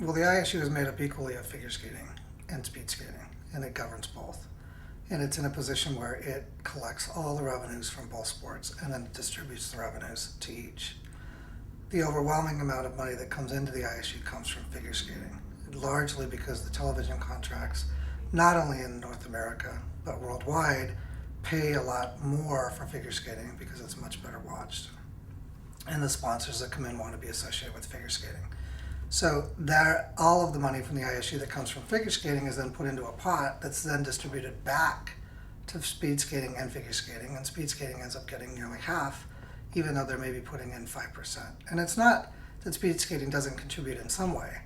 Well, the ISU is made up equally of figure skating and speed skating, and it governs both. And it's in a position where it collects all the revenues from both sports and then distributes the revenues to each. The overwhelming amount of money that comes into the ISU comes from figure skating, largely because the television contracts, not only in North America, but worldwide, pay a lot more for figure skating because it's much better watched. And the sponsors that come in want to be associated with figure skating. So all of the money from the ISU that comes from figure skating is then put into a pot that's then distributed back to speed skating and figure skating, and speed skating ends up getting nearly half, even though they're maybe putting in 5%. And it's not that speed skating doesn't contribute in some way.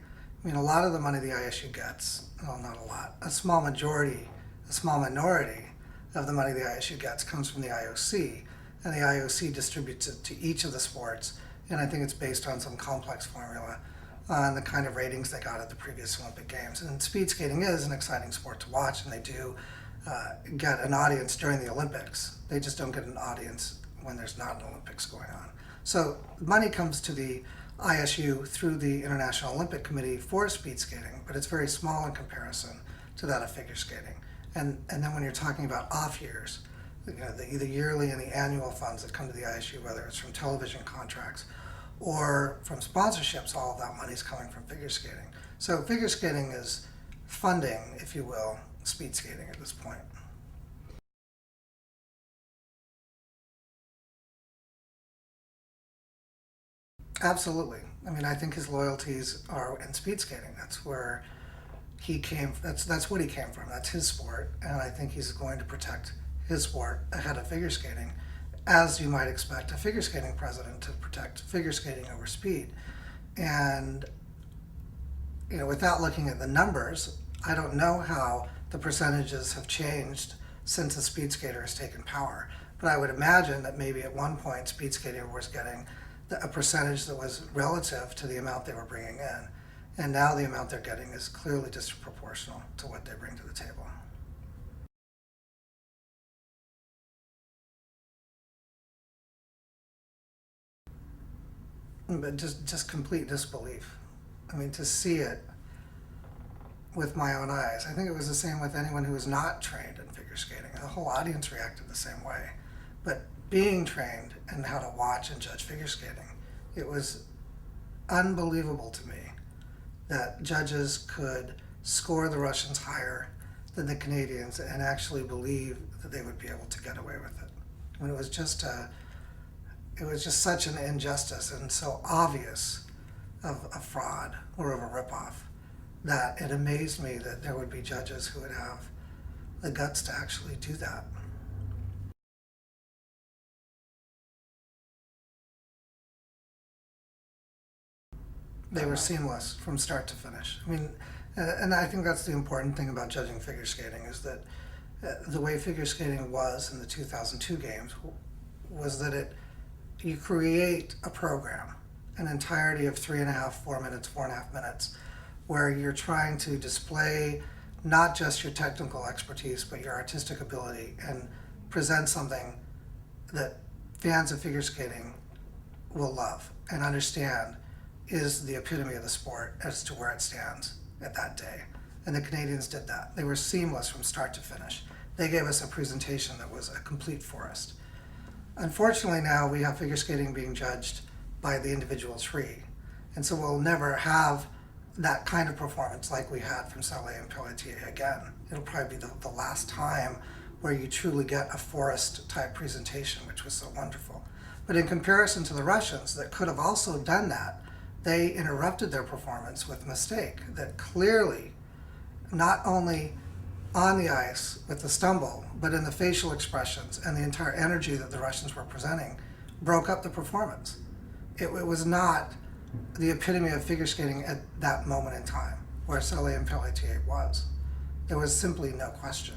I mean, a lot of the money the ISU gets, well, not a lot, a small minority of the money the ISU gets comes from the IOC, and the IOC distributes it to each of the sports, and I think it's based on some complex formula on the kind of ratings they got at the previous Olympic Games. And speed skating is an exciting sport to watch, and they do get an audience during the Olympics. They just don't get an audience when there's not an Olympics going on. So money comes to the ISU through the International Olympic Committee for speed skating, but it's very small in comparison to that of figure skating. And then when you're talking about off years, the yearly and the annual funds that come to the ISU, whether it's from television contracts or from sponsorships, all of that money is coming from figure skating. So figure skating is funding, if you will, speed skating at this point. Absolutely. I mean, I think his loyalties are in speed skating. That's where he came. That's what he came from. That's his sport, and I think he's going to protect his sport ahead of figure skating, as you might expect a figure skating president to protect figure skating over speed. And without looking at the numbers, I don't know how the percentages have changed since the speed skater has taken power. But I would imagine that maybe at one point speed skating was getting a percentage that was relative to the amount they were bringing in. And now the amount they're getting is clearly disproportional to what they bring to the table. But just complete disbelief. I mean, to see it with my own eyes. I think it was the same with anyone who was not trained in figure skating. The whole audience reacted the same way. But being trained in how to watch and judge figure skating, it was unbelievable to me that judges could score the Russians higher than the Canadians and actually believe that they would be able to get away with it. I mean, it was just such an injustice and so obvious of a fraud or of a ripoff that it amazed me that there would be judges who would have the guts to actually do that. They were seamless from start to finish. I mean, and I think that's the important thing about judging figure skating is that the way figure skating was in the 2002 games was that you create a program, an entirety of 3.5, 4 minutes, 4.5 minutes, where you're trying to display not just your technical expertise, but your artistic ability and present something that fans of figure skating will love and understand is the epitome of the sport as to where it stands at that day. And the Canadians did that. They were seamless from start to finish. They gave us a presentation that was a complete forest. Unfortunately, now we have figure skating being judged by the individual tree. And so we'll never have that kind of performance like we had from Salé and Pelletier again. It'll probably be the last time where you truly get a forest type presentation, which was so wonderful. But in comparison to the Russians that could have also done that, they interrupted their performance with a mistake that clearly, not only on the ice with the stumble, but in the facial expressions and the entire energy that the Russians were presenting, broke up the performance. It was not the epitome of figure skating at that moment in time, where Salé and Pelletier was. There was simply no question.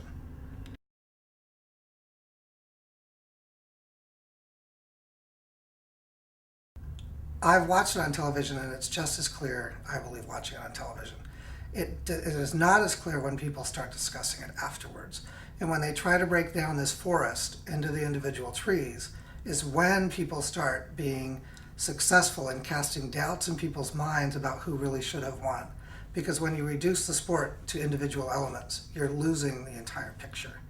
I've watched it on television, and it's just as clear, I believe, watching it on television. It is not as clear when people start discussing it afterwards. And when they try to break down this forest into the individual trees, is when people start being successful in casting doubts in people's minds about who really should have won. Because when you reduce the sport to individual elements, you're losing the entire picture.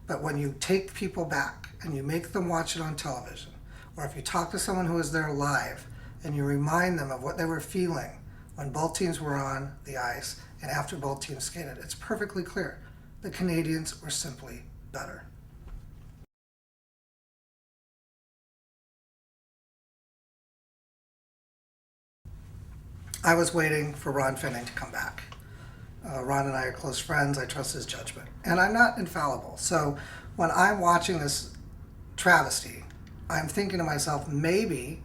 But when you take people back and you make them watch it on television, or if you talk to someone who was there live and you remind them of what they were feeling when both teams were on the ice and after both teams skated, it's perfectly clear. The Canadians were simply better. I was waiting for Ron Finning to come back. Ron and I are close friends. I trust his judgment. And I'm not infallible. So when I'm watching this travesty, I'm thinking to myself, maybe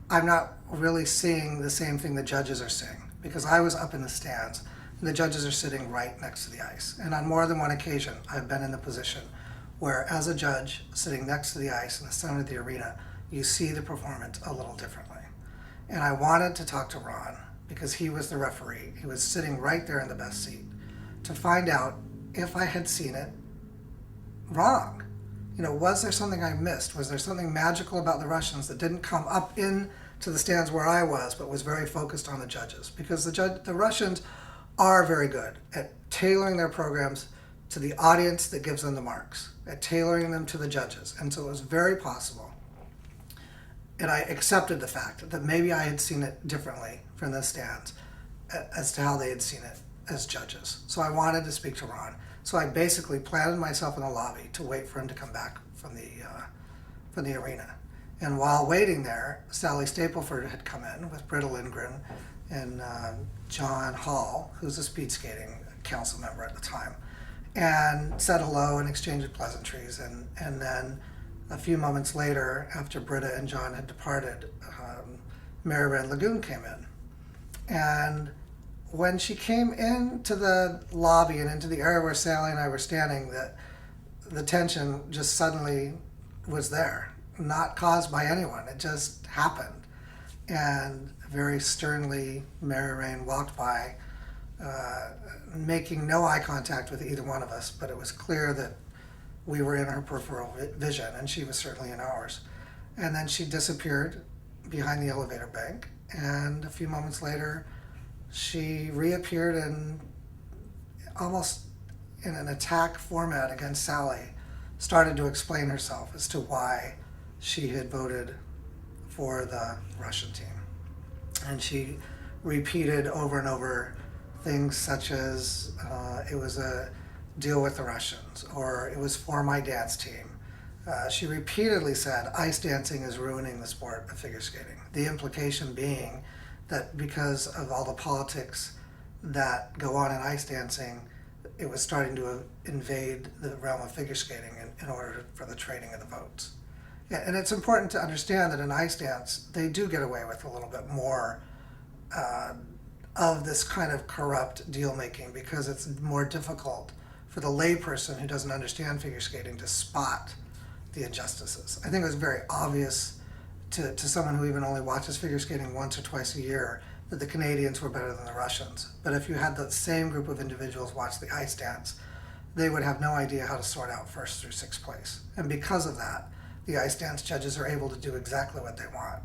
I'm not really seeing the same thing the judges are seeing, because I was up in the stands and the judges are sitting right next to the ice. And on more than one occasion, I've been in the position where, as a judge sitting next to the ice in the center of the arena, you see the performance a little differently. And I wanted to talk to Ron, because he was the referee. He was sitting right there in the best seat, to find out if I had seen it wrong. You know, was there something I missed? Was there something magical about the Russians that didn't come up into the stands where I was, but was very focused on the judges? Because the Russians are very good at tailoring their programs to the audience that gives them the marks, at tailoring them to the judges. And so it was very possible. And I accepted the fact that maybe I had seen it differently from the stands as to how they had seen it as judges. So I wanted to speak to Ron. So I basically planted myself in the lobby to wait for him to come back from the arena. And while waiting there, Sally Stapleford had come in with Britta Lindgren and John Hall, who's a speed skating council member at the time, and said hello and exchanged pleasantries. And then a few moments later, after Britta and John had departed, Mary Wren Lagoon came in. And when she came into the lobby and into the area where Sally and I were standing, the tension just suddenly was there, not caused by anyone. It just happened. And very sternly, Mary Wren walked by, making no eye contact with either one of us, but it was clear that we were in her peripheral vision, and she was certainly in ours. And then she disappeared behind the elevator bank, and a few moments later, she reappeared and, almost in an attack format against Sally, started to explain herself as to why she had voted for the Russian team. And she repeated over and over things such as it was a deal with the Russians, or it was for my dance team. She repeatedly said ice dancing is ruining the sport of figure skating. The implication being that because of all the politics that go on in ice dancing, it was starting to invade the realm of figure skating in order for the trading of the votes. Yeah, and it's important to understand that in ice dance, they do get away with a little bit more of this kind of corrupt deal making, because it's more difficult for the layperson who doesn't understand figure skating to spot the injustices. I think it was very obvious to someone who even only watches figure skating once or twice a year that the Canadians were better than the Russians. But if you had the same group of individuals watch the ice dance, they would have no idea how to sort out first through sixth place. And because of that, the ice dance judges are able to do exactly what they want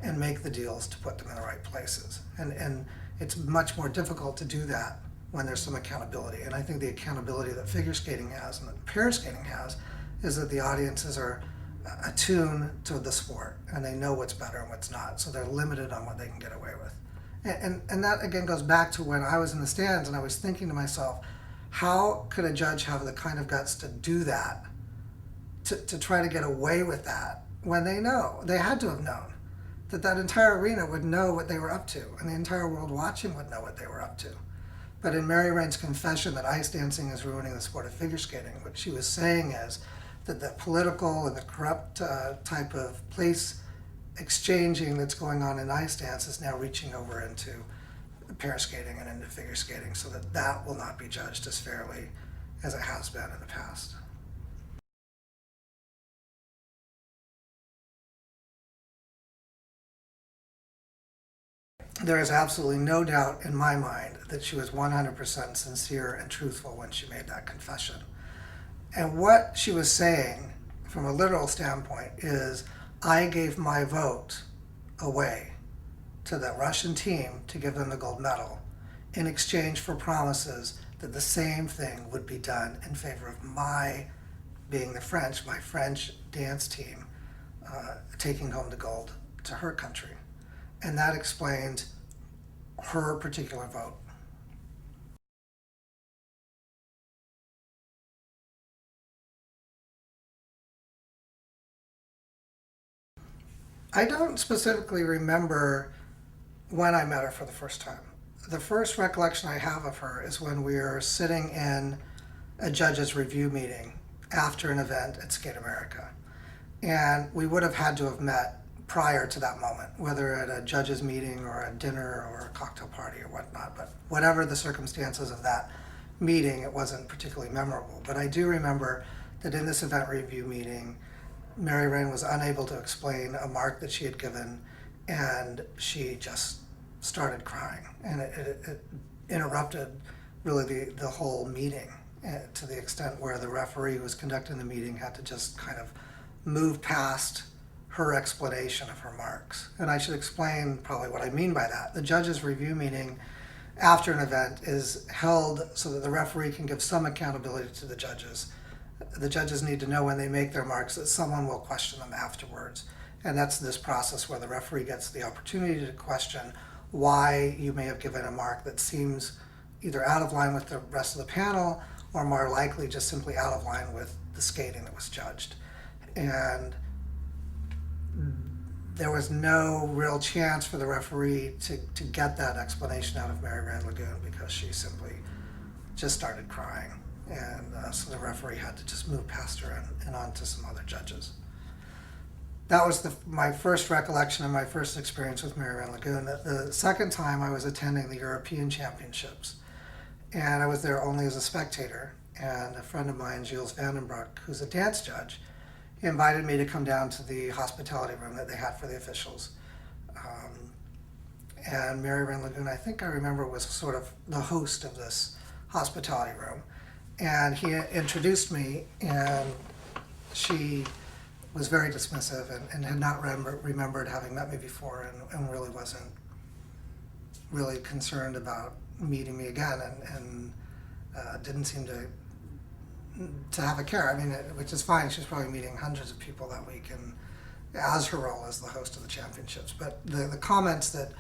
and make the deals to put them in the right places. And it's much more difficult to do that when there's some accountability. And I think the accountability that figure skating has and that pair skating has is that the audiences are attuned to the sport and they know what's better and what's not. So they're limited on what they can get away with. And that again goes back to when I was in the stands and I was thinking to myself, how could a judge have the kind of guts to do that, to try to get away with that, when they had to have known that entire arena would know what they were up to, and the entire world watching would know what they were up to. But in Mary Wren's confession that ice dancing is ruining the sport of figure skating, what she was saying is that the political and the corrupt type of place exchanging that's going on in ice dance is now reaching over into pair skating and into figure skating, so that will not be judged as fairly as it has been in the past. There is absolutely no doubt in my mind that she was 100% sincere and truthful when she made that confession. And what she was saying from a literal standpoint is, I gave my vote away to the Russian team to give them the gold medal in exchange for promises that the same thing would be done in favor of my French dance team taking home the gold to her country. And that explained her particular vote. I don't specifically remember when I met her for the first time. The first recollection I have of her is when we were sitting in a judge's review meeting after an event at Skate America. And we would have had to have met prior to that moment, whether at a judge's meeting or a dinner or a cocktail party or whatnot. But whatever the circumstances of that meeting, it wasn't particularly memorable. But I do remember that in this event review meeting, Mary Wren was unable to explain a mark that she had given, and she just started crying. And it interrupted really the whole meeting to the extent where the referee who was conducting the meeting had to just kind of move past her explanation of her marks. And I should explain probably what I mean by that. The judge's review meeting after an event is held so that the referee can give some accountability to the judges. The judges need to know when they make their marks that someone will question them afterwards. And that's this process where the referee gets the opportunity to question why you may have given a mark that seems either out of line with the rest of the panel or more likely just simply out of line with the skating that was judged. And there was no real chance for the referee to get that explanation out of Mary Wren Lagoon because she simply just started crying. And so the referee had to just move past her and on to some other judges. That was my first recollection and my first experience with Mary Wren Lagoon. The second time I was attending the European Championships, and I was there only as a spectator. And a friend of mine, Gilles Vandenbroek, who's a dance judge, he invited me to come down to the hospitality room that they had for the officials. And Mary Wren Lagoon, I think I remember, was sort of the host of this hospitality room. And he introduced me, and she was very dismissive and had not remembered having met me before and really wasn't really concerned about meeting me again and didn't seem to have a care. I mean, which is fine. She was probably meeting hundreds of people that week and as her role as the host of the championships. But the comments that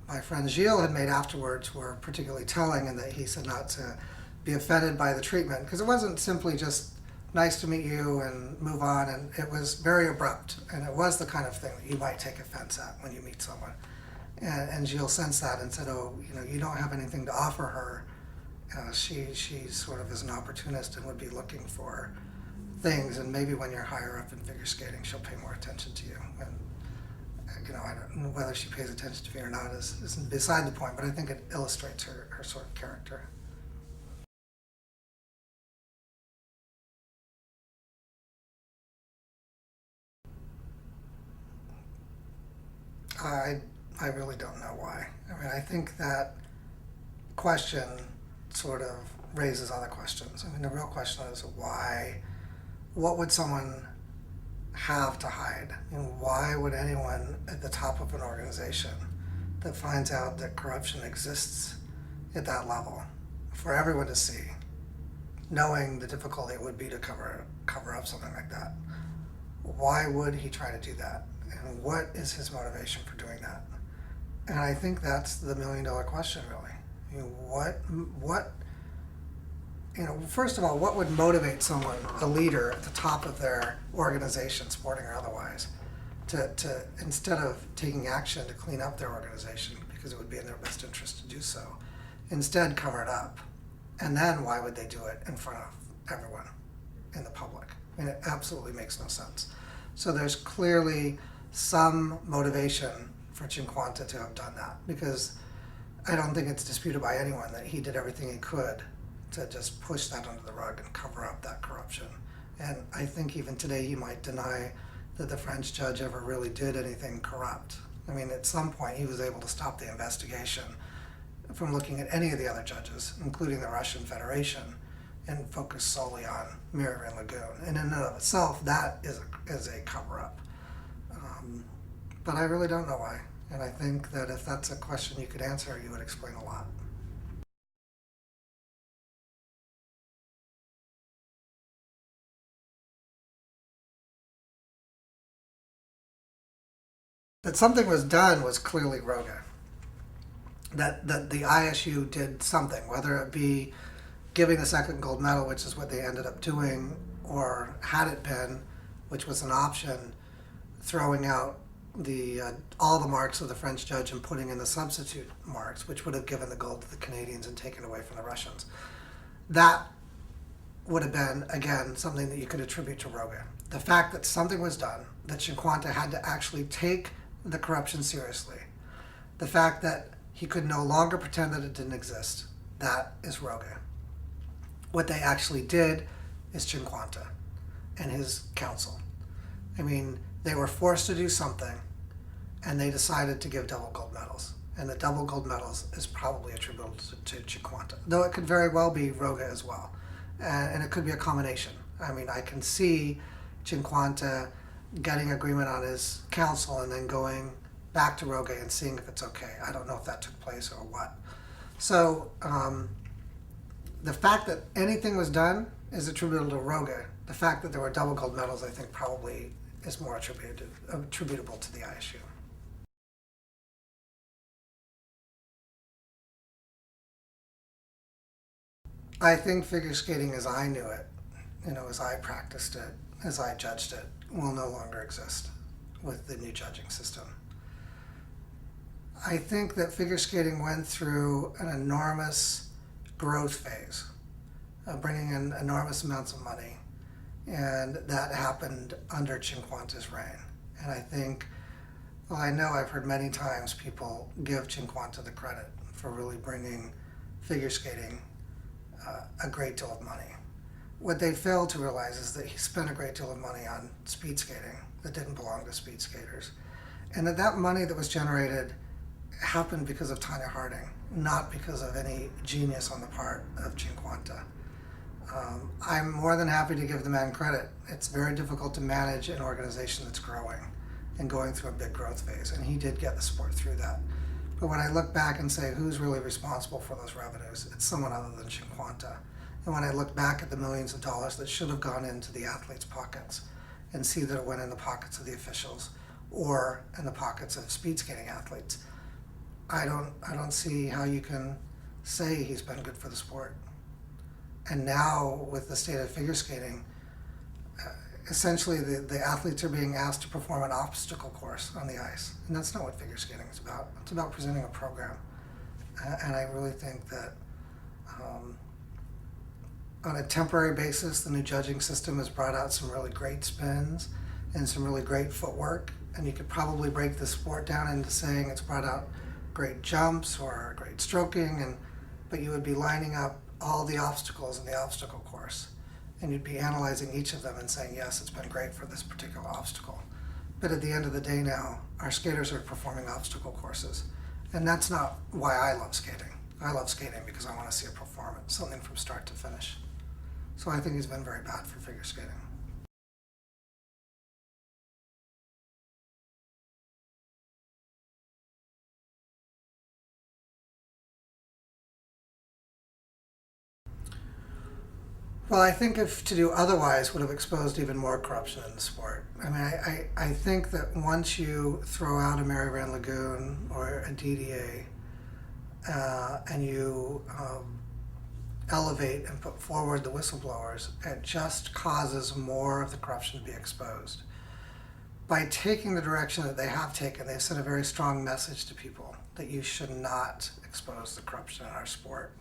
my friend Gilles had made afterwards were particularly telling, in that he said not to be offended by the treatment, because it wasn't simply just nice to meet you and move on, and it was very abrupt, and it was the kind of thing that you might take offense at when you meet someone. And Gilles sensed that and said, oh, you don't have anything to offer her. She sort of is an opportunist and would be looking for things, and maybe when you're higher up in figure skating, she'll pay more attention to you. And I don't know whether she pays attention to me or not is beside the point, but I think it illustrates her sort of character. I really don't know why. I mean, I think that question sort of raises other questions. I mean, the real question is why, what would someone have to hide? Why would anyone at the top of an organization that finds out that corruption exists at that level for everyone to see, knowing the difficulty it would be to cover up something like that, why would he try to do that? And what is his motivation for doing that? And I think that's the million-dollar question, really. First of all, what would motivate someone, a leader at the top of their organization, sporting or otherwise, to instead of taking action to clean up their organization, because it would be in their best interest to do so, instead cover it up? And then why would they do it in front of everyone in the public? I mean, it absolutely makes no sense. So there's clearly some motivation for Cinquanta to have done that, because I don't think it's disputed by anyone that he did everything he could to just push that under the rug and cover up that corruption. And I think even today he might deny that the French judge ever really did anything corrupt. I mean, at some point he was able to stop the investigation from looking at any of the other judges, including the Russian Federation, and focus solely on Mary Wren Lagoon. And in and of itself, that is a cover-up. But I really don't know why. And I think that if that's a question you could answer, you would explain a lot. That something was done was clearly Roga. That the ISU did something, whether it be giving the second gold medal, which is what they ended up doing, or had it been, which was an option, throwing out the all the marks of the French judge and putting in the substitute marks, which would have given the gold to the Canadians and taken away from the Russians. That would have been, again, something that you could attribute to Roga. The fact that something was done, that Cinquanta had to actually take the corruption seriously, the fact that he could no longer pretend that it didn't exist, that is Roga. What they actually did is Cinquanta and his council. I mean, they were forced to do something, and they decided to give double gold medals. And the double gold medals is probably attributable to Cinquanta, though it could very well be Roga as well. And it could be a combination. I mean, I can see Cinquanta getting agreement on his council and then going back to Roga and seeing if it's okay. I don't know if that took place or what. So the fact that anything was done is attributable to Roga. The fact that there were double gold medals, I think, probably is more attributable to the ISU. I think figure skating as I knew it, as I practiced it, as I judged it, will no longer exist with the new judging system. I think that figure skating went through an enormous growth phase, bringing in enormous amounts of money, and that happened under Cinquanta's reign. And I think, well, I know I've heard many times people give Cinquanta the credit for really bringing figure skating a great deal of money. What they failed to realize is that he spent a great deal of money on speed skating that didn't belong to speed skaters, and that money that was generated happened because of Tonya Harding, not because of any genius on the part of Cinquanta. I'm more than happy to give the man credit. It's very difficult to manage an organization that's growing and going through a big growth phase, and he did get the sport through that. But when I look back and say who's really responsible for those revenues, it's someone other than Cinquanta. And when I look back at the millions of dollars that should have gone into the athletes' pockets and see that it went in the pockets of the officials or in the pockets of speed skating athletes, I don't see how you can say he's been good for the sport. And now with the state of figure skating, essentially the athletes are being asked to perform an obstacle course on the ice. And that's not what figure skating is about. It's about presenting a program. And I really think that on a temporary basis, the new judging system has brought out some really great spins and some really great footwork. And you could probably break the sport down into saying it's brought out great jumps or great stroking, but you would be lining up all the obstacles in the obstacle course. And you'd be analyzing each of them and saying, yes, it's been great for this particular obstacle. But at the end of the day now, our skaters are performing obstacle courses. And that's not why I love skating. I love skating because I want to see a performance, something from start to finish. So I think he's been very bad for figure skating. Well, I think if to do otherwise would have exposed even more corruption in the sport. I mean, I think that once you throw out a Mary Van Lagoon or a DDA and you elevate and put forward the whistleblowers, it just causes more of the corruption to be exposed. By taking the direction that they have taken, they've sent a very strong message to people that you should not expose the corruption in our sport.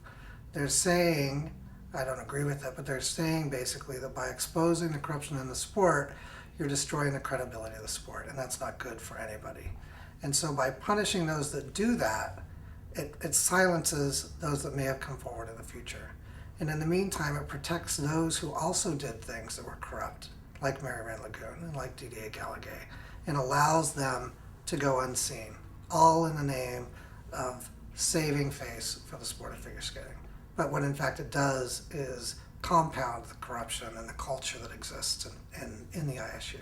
They're saying, I don't agree with it, but they're saying basically that by exposing the corruption in the sport, you're destroying the credibility of the sport, and that's not good for anybody. And so by punishing those that do that, it silences those that may have come forward in the future. And in the meantime, it protects those who also did things that were corrupt, like Mary Van Lagoon and like DDA Gallagher, and allows them to go unseen, all in the name of saving face for the sport of figure skating. But what in fact it does is compound the corruption and the culture that exists in the ISU.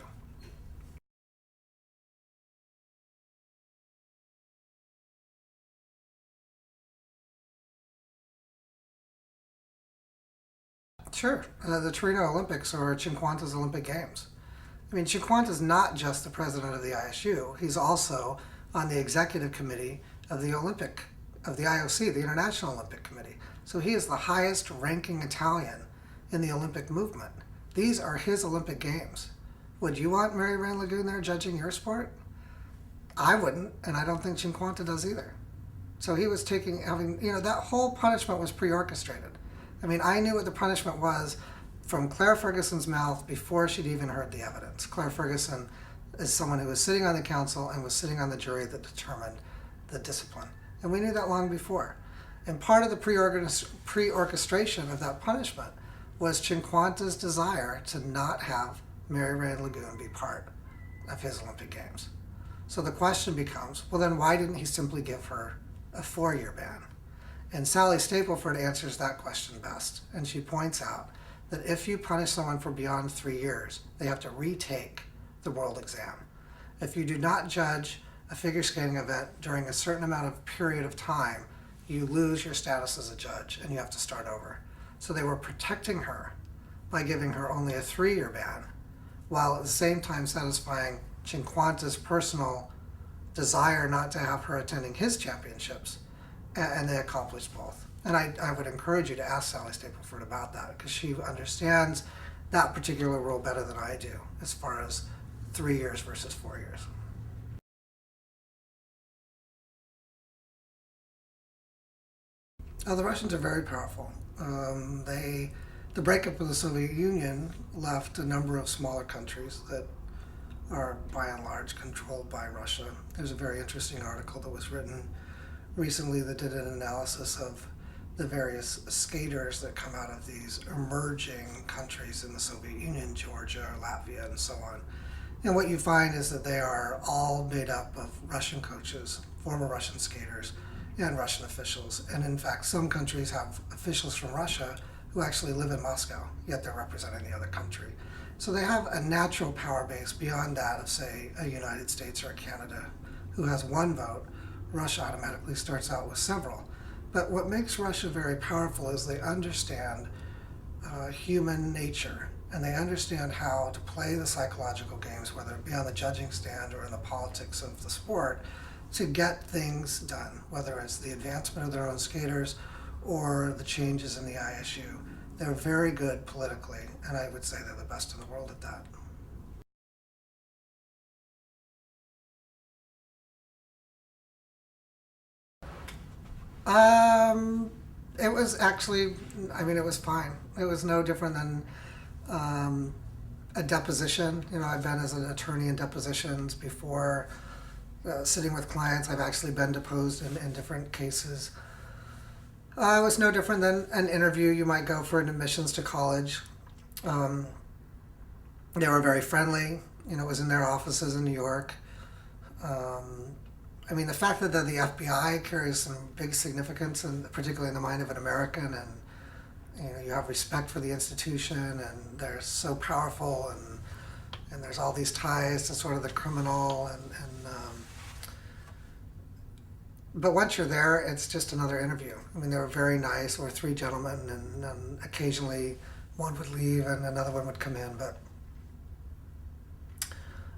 Sure. The Torino Olympics or Cinquanta's Olympic Games. I mean, Cinquanta's not just the president of the ISU. He's also on the executive committee of the IOC, the International Olympic Committee. So he is the highest ranking Italian in the Olympic movement. These are his Olympic Games. Would you want Mary Rand Lagoon there judging your sport? I wouldn't, and I don't think Cinquanta does either. So he was that whole punishment was pre-orchestrated. I mean, I knew what the punishment was from Claire Ferguson's mouth before she'd even heard the evidence. Claire Ferguson is someone who was sitting on the council and was sitting on the jury that determined the discipline. And we knew that long before. And part of the pre-orchestration of that punishment was Cinquanta's desire to not have Mary Rand Lagoon be part of his Olympic Games. So the question becomes, well, then why didn't he simply give her a 4-year ban? And Sally Stapleford answers that question best. And she points out that if you punish someone for beyond 3 years, they have to retake the world exam. If you do not judge a figure skating event during a certain amount of period of time, you lose your status as a judge and you have to start over. So they were protecting her by giving her only a 3-year ban, while at the same time satisfying Cinquanta's personal desire not to have her attending his championships, and they accomplished both. And I would encourage you to ask Sally Stapleford about that, because she understands that particular rule better than I do, as far as 3 years versus 4 years. The Russians are very powerful. The breakup of the Soviet Union left a number of smaller countries that are by and large controlled by Russia. There's a very interesting article that was written recently that did an analysis of the various skaters that come out of these emerging countries in the Soviet Union, Georgia, Latvia, and so on. And what you find is that they are all made up of Russian coaches, former Russian skaters, and Russian officials. And in fact, some countries have officials from Russia who actually live in Moscow, yet they're representing the other country. So they have a natural power base beyond that of, say, a United States or a Canada, who has one vote. Russia automatically starts out with several. But what makes Russia very powerful is they understand human nature, and they understand how to play the psychological games, whether it be on the judging stand or in the politics of the sport, to get things done, whether it's the advancement of their own skaters or the changes in the ISU. They're very good politically, and I would say they're the best in the world at that. It was actually, it was fine. It was no different than a deposition. I've been as an attorney in depositions before, sitting with clients. I've actually been deposed in different cases. It was no different than an interview you might go for an admissions to college. They were very friendly. It was in their offices in New York. The fact that the FBI carries some big significance, and particularly in the mind of an American, and you have respect for the institution, and they're so powerful, and there's all these ties to sort of the criminal, but once you're there, it's just another interview. They were very nice. There were 3 gentlemen, and occasionally one would leave and another one would come in, but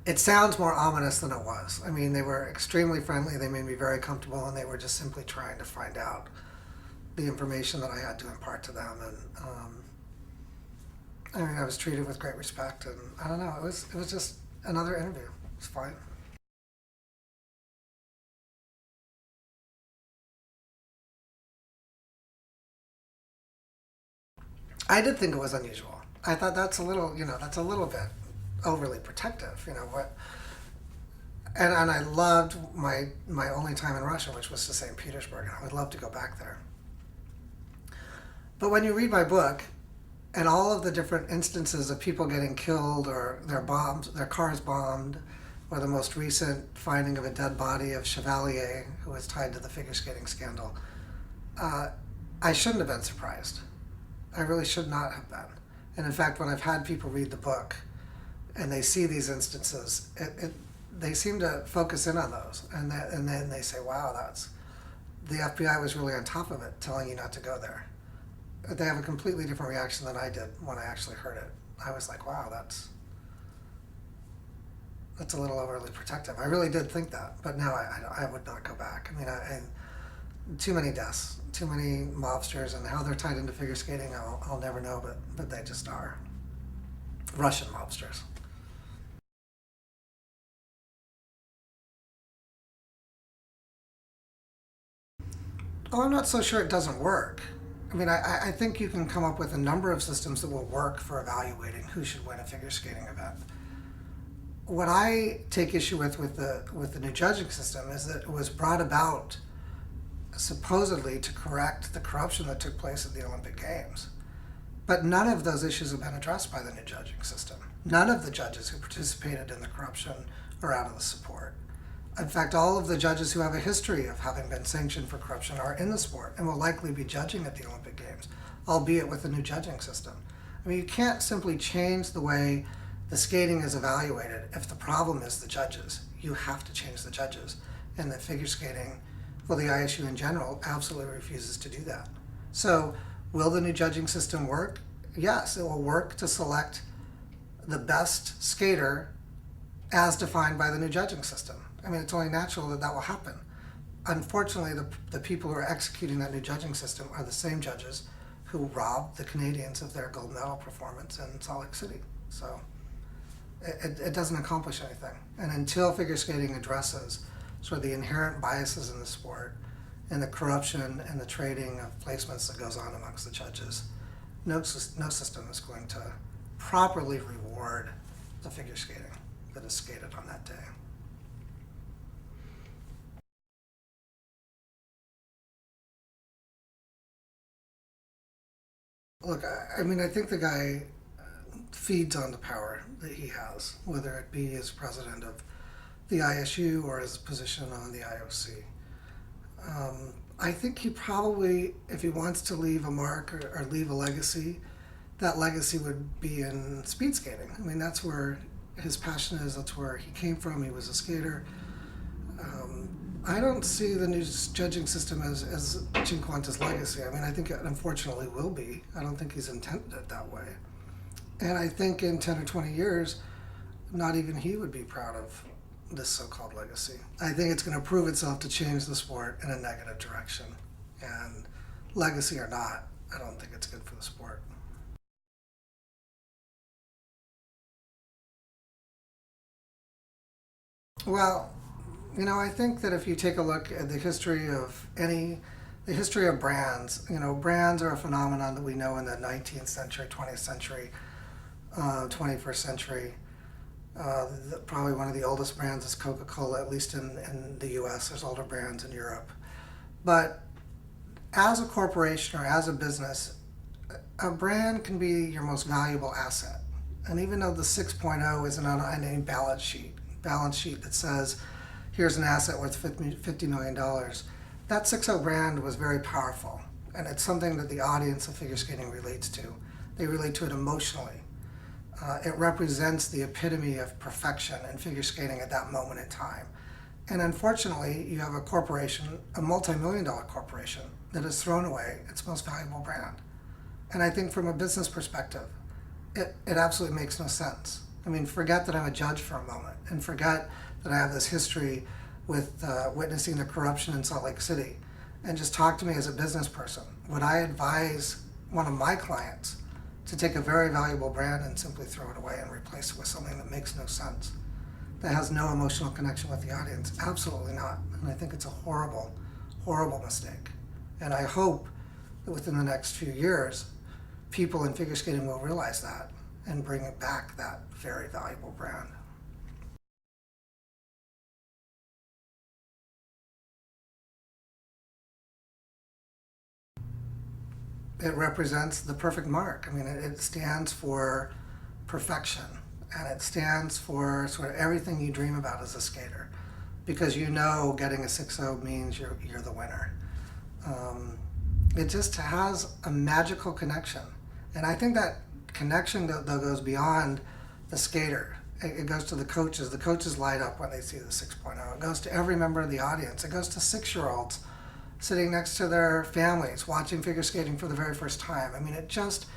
it sounds more ominous than it was. They were extremely friendly. They made me very comfortable, and they were just simply trying to find out the information that I had to impart to them. And I was treated with great respect, and I don't know. It was just another interview. It was fine. I did think it was unusual. I thought that's a little bit overly protective, and I loved my only time in Russia, which was to St. Petersburg, and I would love to go back there. But when you read my book, and all of the different instances of people getting killed or their cars bombed, or the most recent finding of a dead body of Chevalier, who was tied to the figure skating scandal, I shouldn't have been surprised. I really should not have been. And in fact, when I've had people read the book and they see these instances, they seem to focus in on those. And then they say, wow, the FBI was really on top of it, telling you not to go there. they have a completely different reaction than I did when I actually heard it. I was like, wow, that's a little overly protective. I really did think that, but now I would not go back. I mean, too many deaths, too many mobsters, and how they're tied into figure skating, I'll never know, but they just are. Russian mobsters. Oh, I'm not so sure it doesn't work. I mean, I think you can come up with a number of systems that will work for evaluating who should win a figure skating event. What I take issue with the new judging system is that it was brought about supposedly to correct the corruption that took place at the Olympic Games. But none of those issues have been addressed by the new judging system. None of the judges who participated in the corruption are out of the sport. In fact, all of the judges who have a history of having been sanctioned for corruption are in the sport and will likely be judging at the Olympic Games, albeit with the new judging system. I mean, you can't simply change the way the skating is evaluated if the problem is the judges. You have to change the judges. And the figure skating, well, the ISU in general, absolutely refuses to do that. So, will the new judging system work? Yes, it will work to select the best skater as defined by the new judging system. I mean, it's only natural that that will happen. Unfortunately, the people who are executing that new judging system are the same judges who robbed the Canadians of their gold medal performance in Salt Lake City. So it doesn't accomplish anything. And until figure skating addresses sort of the inherent biases in the sport and the corruption and the trading of placements that goes on amongst the judges, no system is going to properly reward the figure skating that is skated on that day. Look, I mean, I think the guy feeds on the power that he has, whether it be as president of the ISU or his position on the IOC. I think he probably, if he wants to leave a mark or leave a legacy, that legacy would be in speed skating. I mean, that's where his passion is, that's where he came from, he was a skater. I don't see the new judging system as Cinquanta's legacy. I mean, I think it unfortunately will be. I don't think he's intended it that way. And I think in 10 or 20 years, not even he would be proud of this so-called legacy. I think it's going to prove itself to change the sport in a negative direction. And legacy or not, I don't think it's good for the sport. Well, you know, I think that if you take a look at the history of brands, you know, brands are a phenomenon that we know in the 19th century, 20th century, 21st century. Probably one of the oldest brands is Coca-Cola, at least in the US. There's older brands in Europe. But as a corporation or as a business, a brand can be your most valuable asset. And even though the 6.0 isn't on any balance sheet that says, here's an asset worth $50 million, that 6.0 brand was very powerful. And it's something that the audience of figure skating relates to. They relate to it emotionally. It represents the epitome of perfection in figure skating at that moment in time. And unfortunately, you have a corporation, a multi-million-dollar corporation, that has thrown away its most valuable brand. And I think from a business perspective, it absolutely makes no sense. I mean, forget that I'm a judge for a moment, and forget that I have this history with witnessing the corruption in Salt Lake City, and just talk to me as a business person. Would I advise one of my clients to take a very valuable brand and simply throw it away and replace it with something that makes no sense, that has no emotional connection with the audience? Absolutely not. And I think it's a horrible, horrible mistake. And I hope that within the next few years, people in figure skating will realize that and bring it back, that very valuable brand. It represents the perfect mark. I mean, it stands for perfection, and it stands for sort of everything you dream about as a skater, because you know getting a 6.0 means you're the winner. It just has a magical connection, and I think that connection though goes beyond the skater. It goes to the coaches. The coaches light up when they see the 6.0. It goes to every member of the audience. It goes to 6-year-olds sitting next to their families, watching figure skating for the very first time. I mean, it just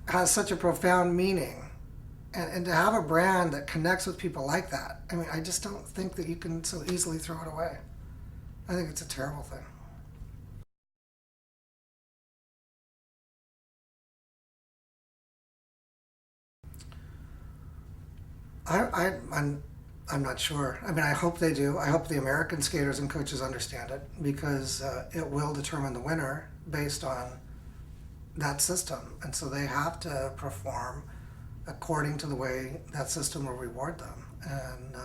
has such a profound meaning. And to have a brand that connects with people like that, I mean, I just don't think that you can so easily throw it away. I think it's a terrible thing. I'm not sure. I mean, I hope they do. I hope the American skaters and coaches understand it, because it will determine the winner based on that system. And so they have to perform according to the way that system will reward them. And,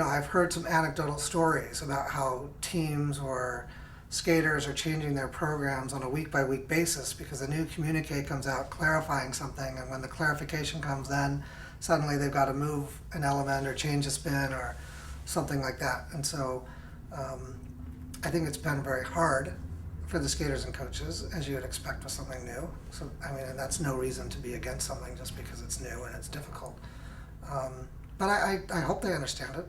I've heard some anecdotal stories about how teams or skaters are changing their programs on a week-by-week basis because a new communique comes out clarifying something, and when the clarification comes, then suddenly they've got to move an element or change a spin or something like that. And so I think it's been very hard for the skaters and coaches, as you would expect with something new. So, I mean, and that's no reason to be against something just because it's new and it's difficult. But I hope they understand it.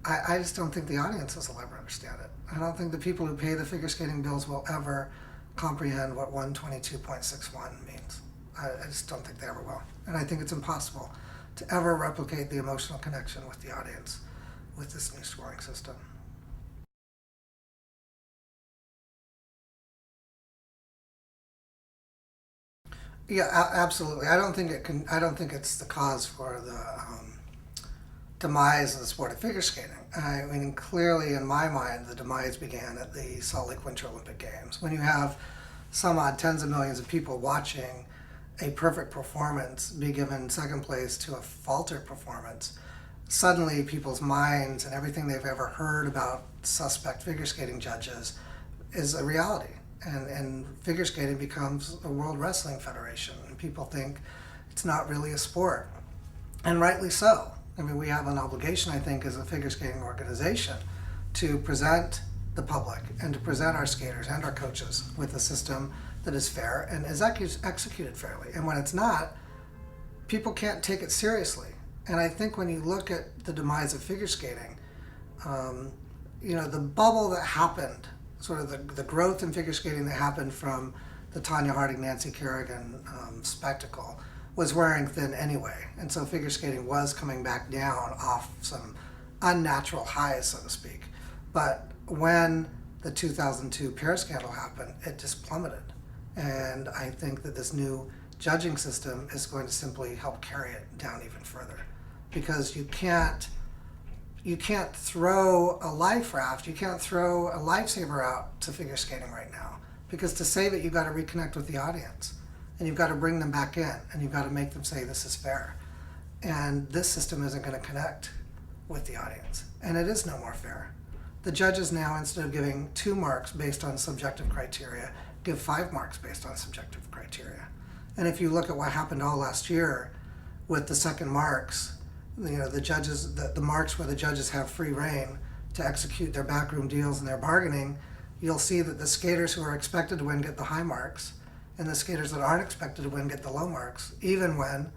I just don't think the audiences will ever understand it. I don't think the people who pay the figure skating bills will ever comprehend what 122.61 means. I just don't think they ever will. And I think it's impossible to ever replicate the emotional connection with the audience with this new scoring system. Yeah, absolutely. I don't think it's the cause for the demise of the sport of figure skating. I mean, clearly in my mind, the demise began at the Salt Lake Winter Olympic Games, when you have some odd tens of millions of people watching a perfect performance be given second place to a faltered performance. Suddenly people's minds and everything they've ever heard about suspect figure skating judges is a reality. And figure skating becomes a World Wrestling Federation, and people think it's not really a sport. And rightly so. I mean, we have an obligation, I think, as a figure skating organization to present the public and to present our skaters and our coaches with a system that is fair and is executed fairly. And when it's not, people can't take it seriously. And I think when you look at the demise of figure skating, the bubble that happened, sort of the growth in figure skating that happened from the Tonya Harding, Nancy Kerrigan spectacle was wearing thin anyway. And so figure skating was coming back down off some unnatural highs, so to speak. But when the 2002 Paris scandal happened, it just plummeted. And I think that this new judging system is going to simply help carry it down even further. Because you can't throw a life raft, you can't throw a lifesaver out to figure skating right now. Because to save it, you've got to reconnect with the audience. And you've got to bring them back in, and you've got to make them say this is fair. And this system isn't going to connect with the audience. And it is no more fair. The judges now, instead of giving 2 marks based on subjective criteria, give 5 marks based on subjective criteria. And if you look at what happened all last year with the second marks, the judges, the marks where the judges have free reign to execute their backroom deals and their bargaining, you'll see that the skaters who are expected to win get the high marks, and the skaters that aren't expected to win get the low marks, even when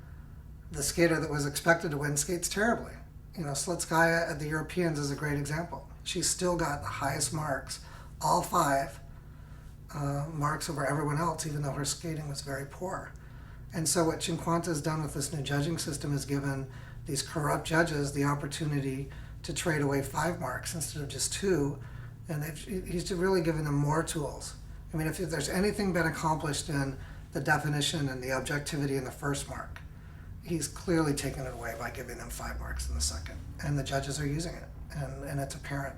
the skater that was expected to win skates terribly. Slutskaya at the Europeans is a great example. She's still got the highest marks, all 5 marks over everyone else, even though her skating was very poor. And so what Cinquanta has done with this new judging system is given these corrupt judges the opportunity to trade away 5 marks instead of just 2, and he's really given them more tools. I mean, if there's anything been accomplished in the definition and the objectivity in the first mark, he's clearly taken it away by giving them 5 marks in the second. And the judges are using it, and it's apparent.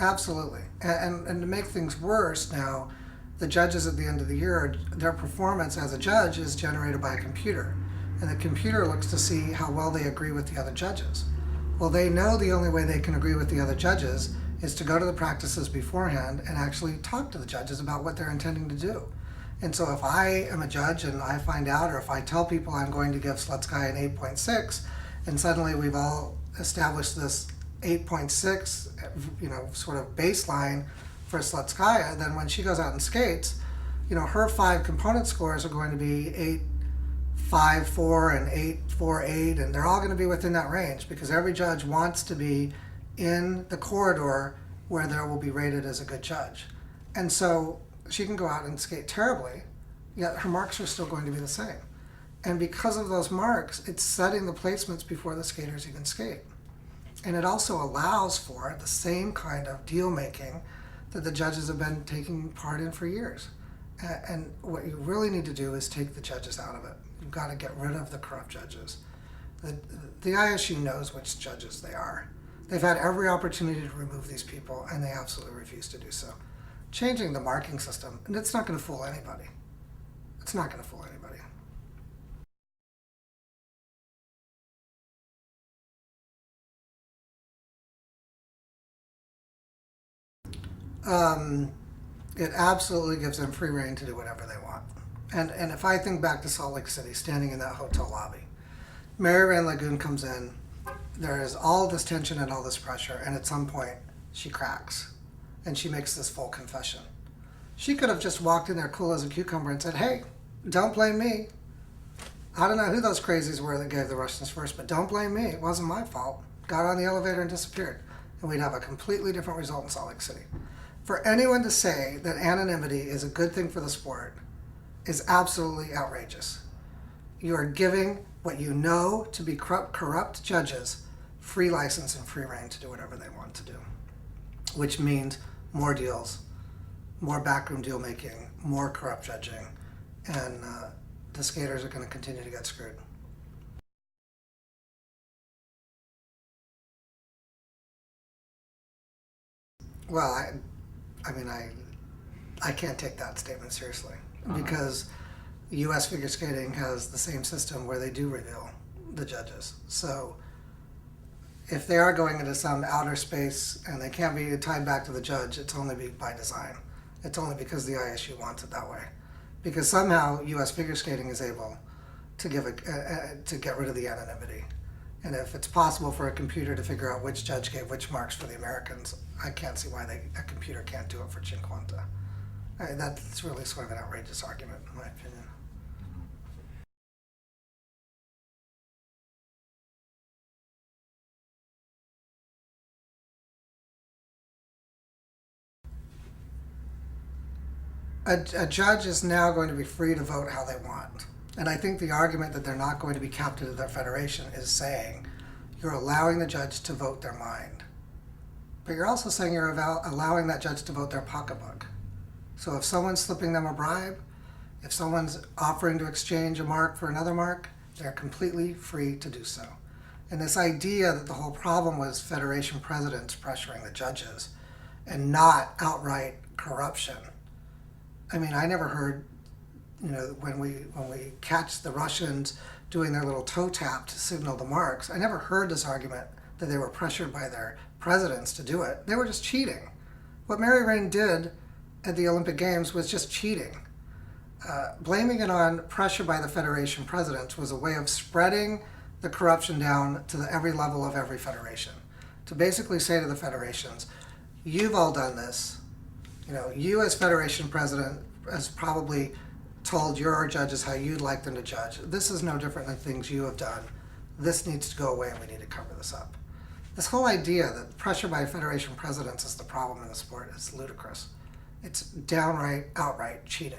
Absolutely. And to make things worse now, the judges at the end of the year, their performance as a judge is generated by a computer. And the computer looks to see how well they agree with the other judges. Well, they know the only way they can agree with the other judges is to go to the practices beforehand and actually talk to the judges about what they're intending to do. And so if I am a judge and I find out, or if I tell people I'm going to give Slutskaya an 8.6, and suddenly we've all established this 8.6, sort of baseline for Slutskaya, then when she goes out and skates, her 5 component scores are going to be 8.54 and 8.48, and they're all going to be within that range because every judge wants to be in the corridor where there will be rated as a good judge. And so she can go out and skate terribly, yet her marks are still going to be the same. And because of those marks, it's setting the placements before the skaters even skate. And it also allows for the same kind of deal making that the judges have been taking part in for years. And what you really need to do is take the judges out of it. You've got to get rid of the corrupt judges. The ISU knows which judges they are. They've had every opportunity to remove these people, and they absolutely refuse to do so. Changing the marking system, and it's not going to fool anybody. It's not going to fool anybody. It absolutely gives them free reign to do whatever they want. And if I think back to Salt Lake City, standing in that hotel lobby, Mary Van Lagoon comes in, there is all this tension and all this pressure, and at some point she cracks and she makes this full confession. She could have just walked in there cool as a cucumber and said, hey, don't blame me. I don't know who those crazies were that gave the Russians first, but don't blame me. It wasn't my fault. Got on the elevator and disappeared. And we'd have a completely different result in Salt Lake City. For anyone to say that anonymity is a good thing for the sport is absolutely outrageous. You are giving what you know to be corrupt judges free license and free reign to do whatever they want to do, which means more deals, more backroom deal making, more corrupt judging, and the skaters are going to continue to get screwed. Well, I can't take that statement seriously because U.S. figure skating has the same system where they do reveal the judges. So if they are going into some outer space and they can't be tied back to the judge, it's only by design. It's only because the ISU wants it that way. Because somehow U.S. figure skating is able to get rid of the anonymity. And if it's possible for a computer to figure out which judge gave which marks for the Americans, I can't see why a computer can't do it for Cinquanta. That's really sort of an outrageous argument, in my opinion. A judge is now going to be free to vote how they want. And I think the argument that they're not going to be captive to their federation is saying you're allowing the judge to vote their mind. But you're also saying you're allowing that judge to vote their pocketbook. So if someone's slipping them a bribe, if someone's offering to exchange a mark for another mark, they're completely free to do so. And this idea that the whole problem was federation presidents pressuring the judges and not outright corruption. I mean, I never heard, when we catch the Russians doing their little toe tap to signal the marks, I never heard this argument that they were pressured by their presidents to do it. They were just cheating. What Mary Rain did at the Olympic Games was just cheating. Blaming it on pressure by the federation presidents was a way of spreading the corruption down to every level of every federation. To basically say to the federations, you've all done this. You as federation president has probably told your judges how you'd like them to judge. This is no different than things you have done. This needs to go away and we need to cover this up. This whole idea that pressure by federation presidents is the problem in the sport is ludicrous. It's downright, outright cheating.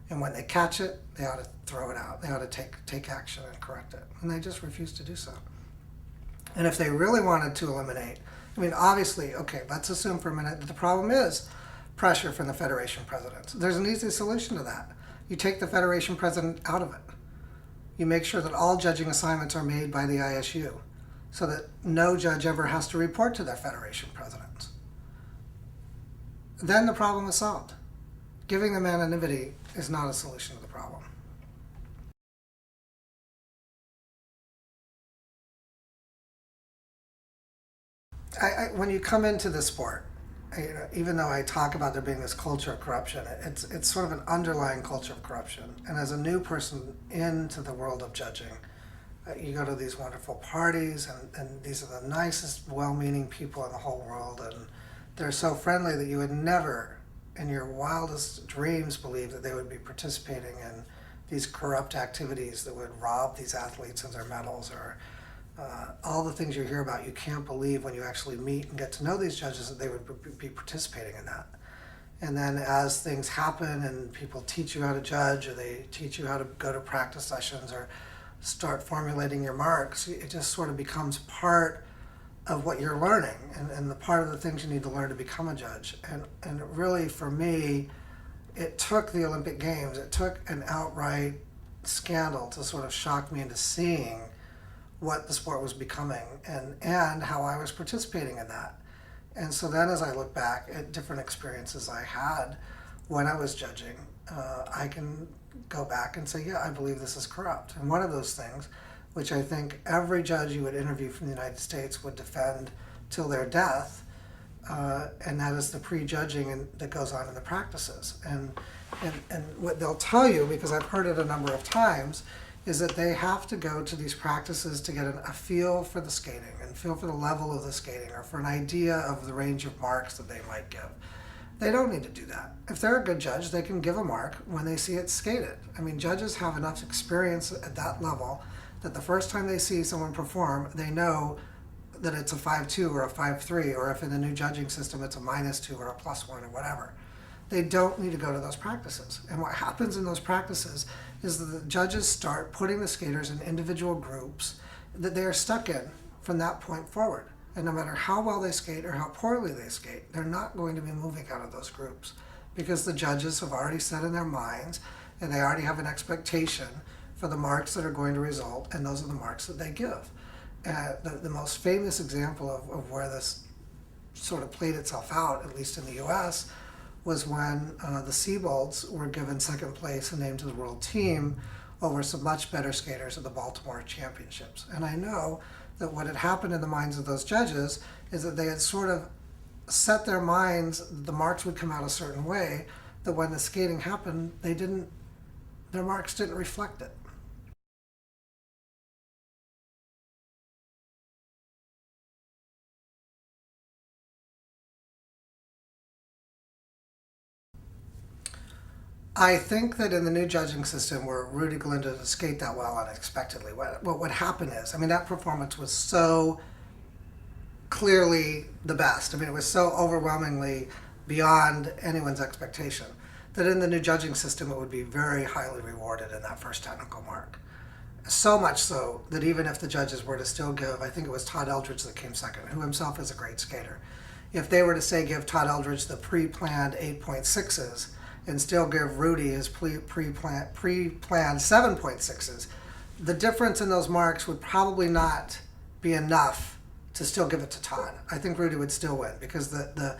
And when they catch it, they ought to throw it out. They ought to take action and correct it. And they just refuse to do so. And if they really wanted to eliminate, obviously, okay, let's assume for a minute that the problem is pressure from the federation presidents. There's an easy solution to that. You take the federation president out of it. You make sure that all judging assignments are made by the ISU so that no judge ever has to report to their federation presidents. Then the problem is solved. Giving them anonymity is not a solution to the problem. When you come into the sport, even though I talk about there being this culture of corruption, it's sort of an underlying culture of corruption. And as a new person into the world of judging, you go to these wonderful parties, and these are the nicest, well-meaning people in the whole world, and they're so friendly that you would never in your wildest dreams believe that they would be participating in these corrupt activities that would rob these athletes of their medals, or all the things you hear about, you can't believe when you actually meet and get to know these judges that they would be participating in that. And then as things happen and people teach you how to judge, or they teach you how to go to practice sessions or start formulating your marks, it just sort of becomes part of what you're learning, and the part of the things you need to learn to become a judge. And really, for me, it took the Olympic Games, it took an outright scandal to sort of shock me into seeing what the sport was becoming, and how I was participating in that. And so then as I look back at different experiences I had when I was judging, I can go back and say, yeah, I believe this is corrupt. And one of those things, which I think every judge you would interview from the United States would defend till their death, and that is the prejudging that goes on in the practices. And what they'll tell you, because I've heard it a number of times, is that they have to go to these practices to get a feel for the skating and feel for the level of the skating, or for an idea of the range of marks that they might give. They don't need to do that. If they're a good judge, they can give a mark when they see it skated. I mean, judges have enough experience at that level that the first time they see someone perform, they know that it's a 5.2 or a 5.3, or if in the new judging system it's a -2 or a +1 or whatever. They don't need to go to those practices. And what happens in those practices is that the judges start putting the skaters in individual groups that they are stuck in from that point forward. And no matter how well they skate or how poorly they skate, they're not going to be moving out of those groups, because the judges have already set in their minds, and they already have an expectation for the marks that are going to result, and those are the marks that they give. The most famous example of where this sort of played itself out, at least in the US, was when the Seabolds were given second place and named to the world team over some much better skaters at the Baltimore Championships. And I know that what had happened in the minds of those judges is that they had sort of set their minds, the marks would come out a certain way, that when the skating happened, their marks didn't reflect it. I think that in the new judging system, where Rudy Galindo didn't skate that well unexpectedly, what would happen is, I mean, that performance was so clearly the best. I mean, it was so overwhelmingly beyond anyone's expectation that in the new judging system, it would be very highly rewarded in that first technical mark. So much so that even if the judges were to still give, I think it was Todd Eldridge that came second, who himself is a great skater. If they were to say give Todd Eldridge the pre-planned 8.6s, and still give Rudy his pre-planned 7.6s, the difference in those marks would probably not be enough to still give it to Todd. I think Rudy would still win, because the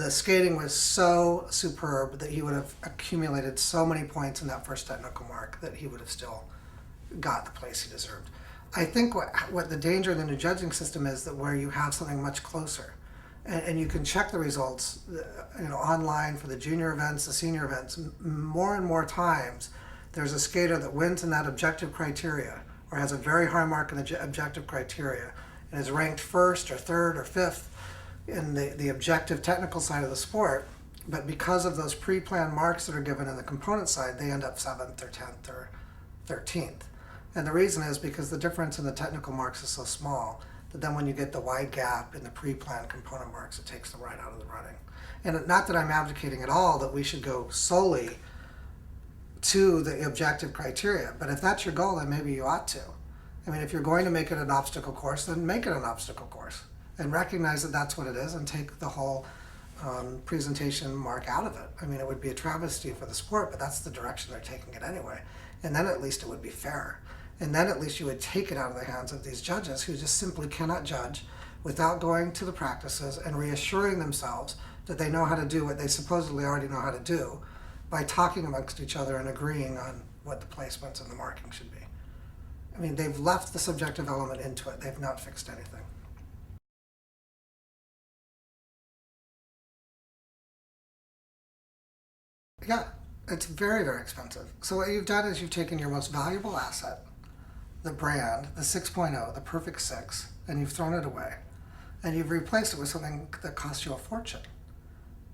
skating was so superb that he would have accumulated so many points in that first technical mark that he would have still got the place he deserved. I think what the danger in the new judging system is that where you have something much closer, and you can check the results, online for the junior events, the senior events. More and more times, there's a skater that wins in that objective criteria, or has a very high mark in the objective criteria, and is ranked first or third or fifth in the objective technical side of the sport. But because of those pre-planned marks that are given in the component side, they end up 7th or 10th or 13th. And the reason is because the difference in the technical marks is so small that then when you get the wide gap in the pre-planned component marks, it takes them right out of the running. And not that I'm advocating at all that we should go solely to the objective criteria, but if that's your goal, then maybe you ought to. I mean, if you're going to make it an obstacle course, then make it an obstacle course, and recognize that that's what it is, and take the whole presentation mark out of it. I mean, it would be a travesty for the sport, but that's the direction they're taking it anyway. And then at least it would be fair. And then at least you would take it out of the hands of these judges who just simply cannot judge without going to the practices and reassuring themselves that they know how to do what they supposedly already know how to do by talking amongst each other and agreeing on what the placements and the marking should be. I mean, they've left the subjective element into it. They've not fixed anything. Yeah, it's very, very expensive. So what you've done is you've taken your most valuable asset, the brand, the 6.0, the perfect 6, and you've thrown it away. And you've replaced it with something that costs you a fortune.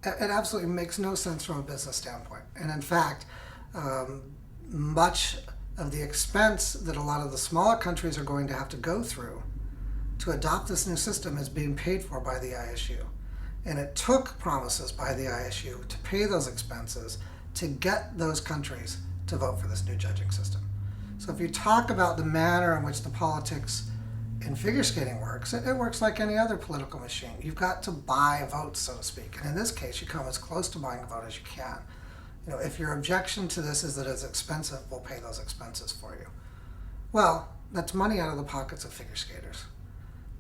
It absolutely makes no sense from a business standpoint. And in fact, much of the expense that a lot of the smaller countries are going to have to go through to adopt this new system is being paid for by the ISU. And it took promises by the ISU to pay those expenses to get those countries to vote for this new judging system. So if you talk about the manner in which the politics in figure skating works, it works like any other political machine. You've got to buy votes, so to speak. And in this case, you come as close to buying a vote as you can. If your objection to this is that it's expensive, we'll pay those expenses for you. Well, that's money out of the pockets of figure skaters.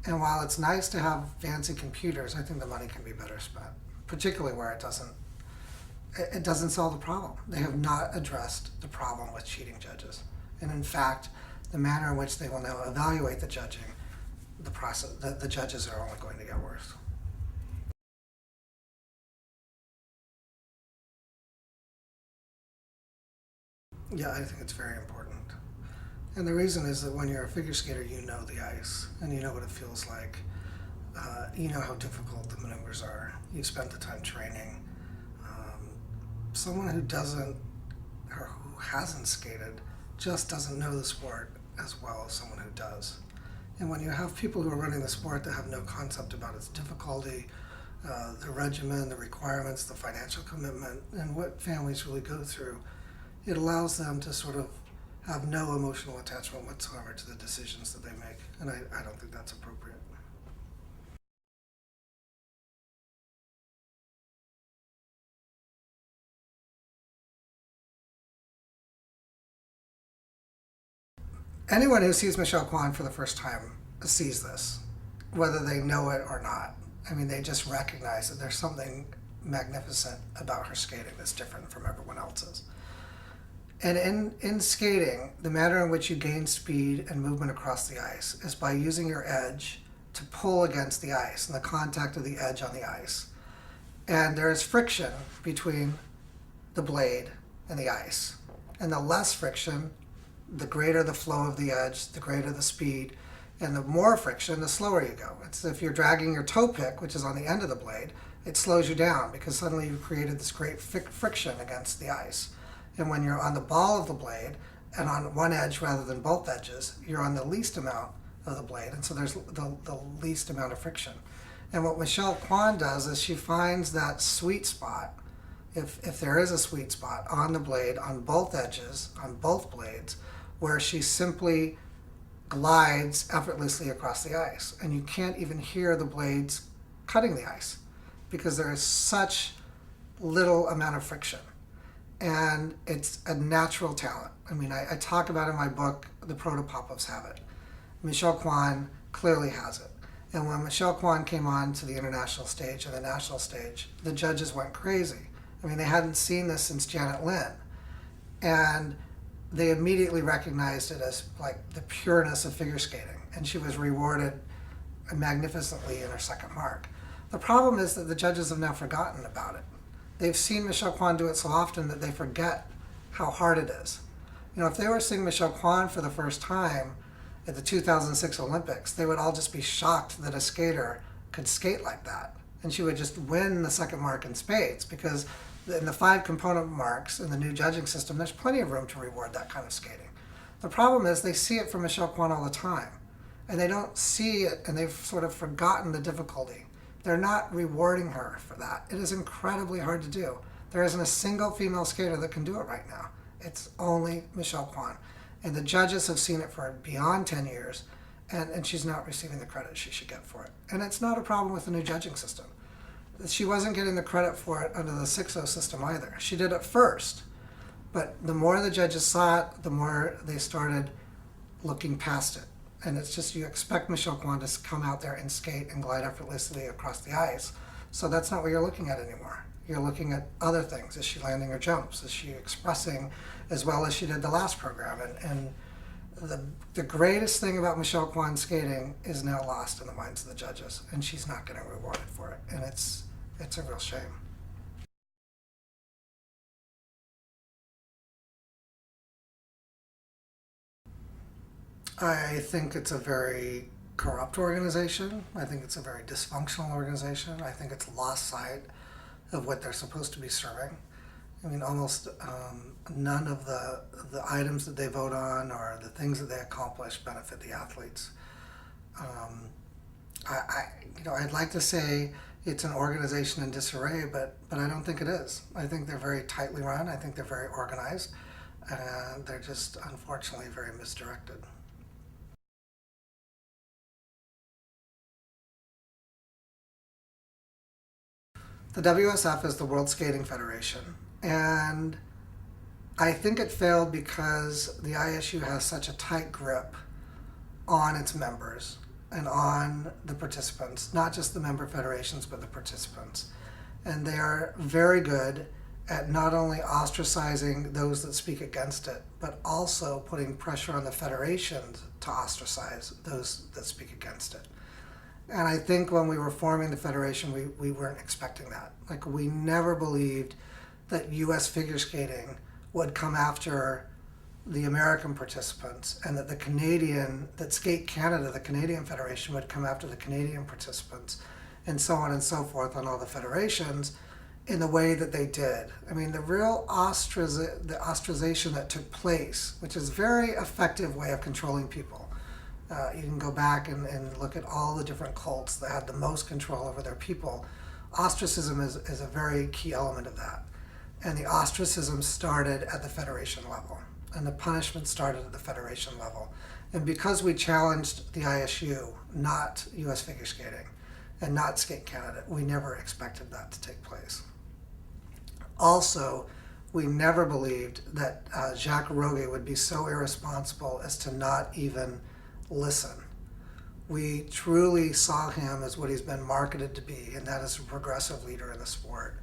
And while it's nice to have fancy computers, I think the money can be better spent, particularly where it doesn't solve the problem. They have not addressed the problem with cheating judges. And in fact, the manner in which they will now evaluate the judging, the judges are only going to get worse. Yeah, I think it's very important. And the reason is that when you're a figure skater, you know the ice, and you know what it feels like. You know how difficult the maneuvers are. You spent the time training. Someone who doesn't, or who hasn't skated, just doesn't know the sport as well as someone who does. And when you have people who are running the sport that have no concept about its difficulty, the regimen, the requirements, the financial commitment, and what families really go through, it allows them to sort of have no emotional attachment whatsoever to the decisions that they make. And I don't think that's appropriate. Anyone who sees Michelle Kwan for the first time sees this, whether they know it or not. I mean, they just recognize that there's something magnificent about her skating that's different from everyone else's. And in skating, the manner in which you gain speed and movement across the ice is by using your edge to pull against the ice and the contact of the edge on the ice. And there is friction between the blade and the ice. And the less friction, the greater the flow of the edge, the greater the speed, and the more friction, the slower you go. It's if you're dragging your toe pick, which is on the end of the blade, it slows you down because suddenly you've created this great friction against the ice. And when you're on the ball of the blade and on one edge rather than both edges, you're on the least amount of the blade, and so there's the least amount of friction. And what Michelle Kwan does is she finds that sweet spot, if there is a sweet spot, on the blade, on both edges, on both blades, where she simply glides effortlessly across the ice. And you can't even hear the blades cutting the ice because there is such little amount of friction. And it's a natural talent. I mean, I talk about in my book, the proto-Popovs have it. Michelle Kwan clearly has it. And when Michelle Kwan came on to the international stage and the national stage, the judges went crazy. I mean, they hadn't seen this since Janet Lynn. And they immediately recognized it as like the pureness of figure skating. And she was rewarded magnificently in her second mark. The problem is that the judges have now forgotten about it. They've seen Michelle Kwan do it so often that they forget how hard it is. If they were seeing Michelle Kwan for the first time at the 2006 Olympics, they would all just be shocked that a skater could skate like that. And she would just win the second mark in spades because in the 5 component marks in the new judging system, there's plenty of room to reward that kind of skating. The problem is they see it from Michelle Kwan all the time. And they don't see it, and they've sort of forgotten the difficulty. They're not rewarding her for that. It is incredibly hard to do. There isn't a single female skater that can do it right now. It's only Michelle Kwan. And the judges have seen it for beyond 10 years, and she's not receiving the credit she should get for it. And it's not a problem with the new judging system. She wasn't getting the credit for it under the 6-0 system either. She did it first, but the more the judges saw it, the more they started looking past it. And it's just, you expect Michelle Kwan to come out there and skate and glide effortlessly across the ice. So that's not what you're looking at anymore. You're looking at other things. Is she landing her jumps? Is she expressing as well as she did the last program? And the greatest thing about Michelle Kwan skating is now lost in the minds of the judges, and she's not getting rewarded for it. And it's a real shame. I think it's a very corrupt organization. I think it's a very dysfunctional organization. I think it's lost sight of what they're supposed to be serving. I mean, almost none of the items that they vote on or the things that they accomplish benefit the athletes. I'd like to say it's an organization in disarray, but I don't think it is. I think they're very tightly run. I think they're very organized, and they're just unfortunately very misdirected. The WSF is the World Skating Federation, and I think it failed because the ISU has such a tight grip on its members and on the participants, not just the member federations, but the participants. And they are very good at not only ostracizing those that speak against it, but also putting pressure on the federations to ostracize those that speak against it. And I think when we were forming the federation, we weren't expecting that. Like, we never believed that U.S. figure skating would come after the American participants, and that Skate Canada, the Canadian Federation, would come after the Canadian participants, and so on and so forth on all the federations in the way that they did. I mean, the real ostracization that took place, which is a very effective way of controlling people. You can go back and look at all the different cults that had the most control over their people. Ostracism is a very key element of that. And the ostracism started at the federation level, and the punishment started at the federation level. And because we challenged the ISU, not U.S. figure skating, and not Skate Canada, we never expected that to take place. Also, we never believed that Jacques Roguet would be so irresponsible as to not even listen. We truly saw him as what he's been marketed to be, and that is a progressive leader in the sport.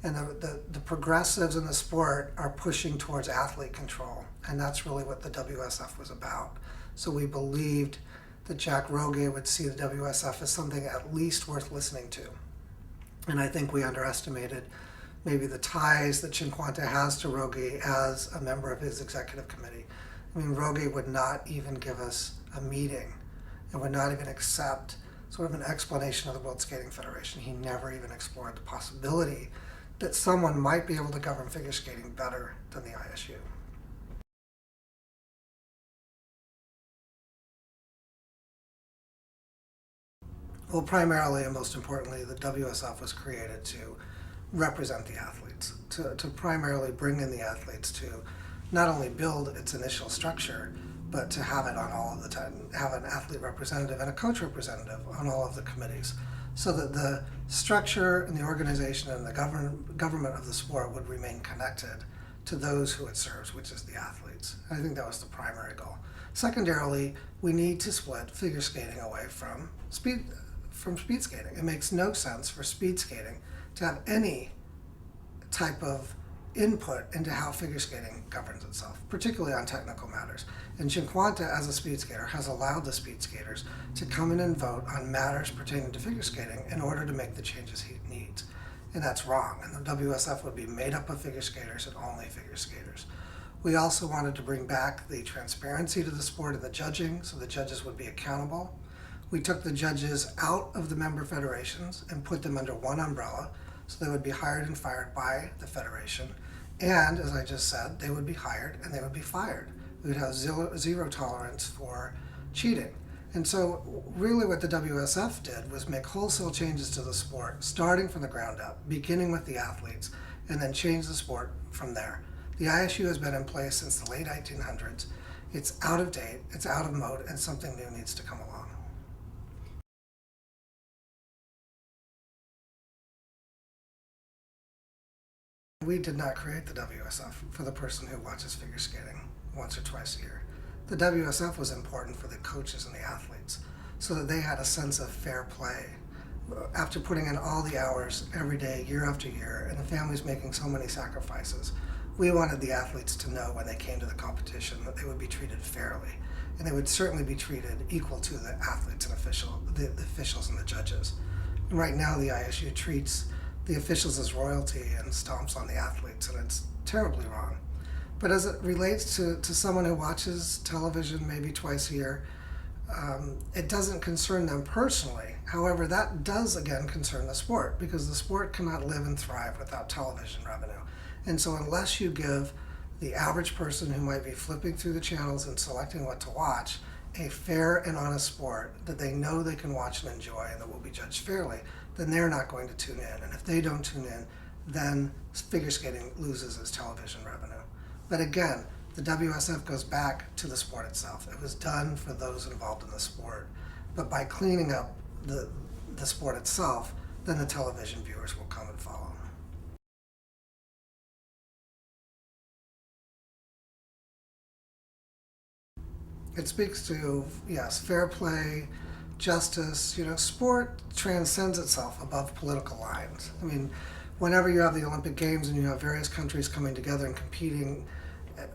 And the progressives in the sport are pushing towards athlete control, and that's really what the WSF was about. So we believed that Jacques Roguet would see the WSF as something at least worth listening to. And I think we underestimated maybe the ties that Cinquanta has to Roguet as a member of his executive committee. I mean, Roguet would not even give us a meeting and would not even accept sort of an explanation of the World Skating Federation. He never even explored the possibility that someone might be able to govern figure skating better than the ISU. Well, primarily and most importantly, the WSF was created to represent the athletes, to primarily bring in the athletes to not only build its initial structure, but to have it on all of the time, have an athlete representative and a coach representative on all of the committees, so that the structure and the organization and the government of the sport would remain connected to those who it serves, which is the athletes. I think that was the primary goal. Secondarily, we need to split figure skating away from speed skating. It makes no sense for speed skating to have any type of input into how figure skating governs itself, particularly on technical matters. And Cinquanta, as a speed skater, has allowed the speed skaters to come in and vote on matters pertaining to figure skating in order to make the changes he needs. And that's wrong. And the WSF would be made up of figure skaters and only figure skaters. We also wanted to bring back the transparency to the sport of the judging, so the judges would be accountable. We took the judges out of the member federations and put them under one umbrella, so they would be hired and fired by the federation. And, as I just said, they would be hired and they would be fired. We would have zero tolerance for cheating. And so really what the WSF did was make wholesale changes to the sport, starting from the ground up, beginning with the athletes, and then change the sport from there. The ISU has been in place since the late 1900s. It's out of date, it's out of mode, and something new needs to come along. We did not create the WSF for the person who watches figure skating once or twice a year. The WSF was important for the coaches and the athletes, so that they had a sense of fair play. After putting in all the hours every day, year after year, and the families making so many sacrifices, we wanted the athletes to know when they came to the competition that they would be treated fairly, and they would certainly be treated equal to the athletes and the officials and the judges. And right now the ISU treats the officials as royalty and stomps on the athletes, and it's terribly wrong. But as it relates to someone who watches television maybe twice a year, It doesn't concern them personally. However, that does again concern the sport, because the sport cannot live and thrive without television revenue. And so unless you give the average person who might be flipping through the channels and selecting what to watch a fair and honest sport that they know they can watch and enjoy and that will be judged fairly, then they're not going to tune in. And if they don't tune in, then figure skating loses its television revenue. But again, the WSF goes back to the sport itself. It was done for those involved in the sport. But by cleaning up the sport itself, then the television viewers will come and follow. It speaks to, yes, fair play, justice. Sport transcends itself above political lines. I mean, whenever you have the Olympic Games and you have various countries coming together and competing,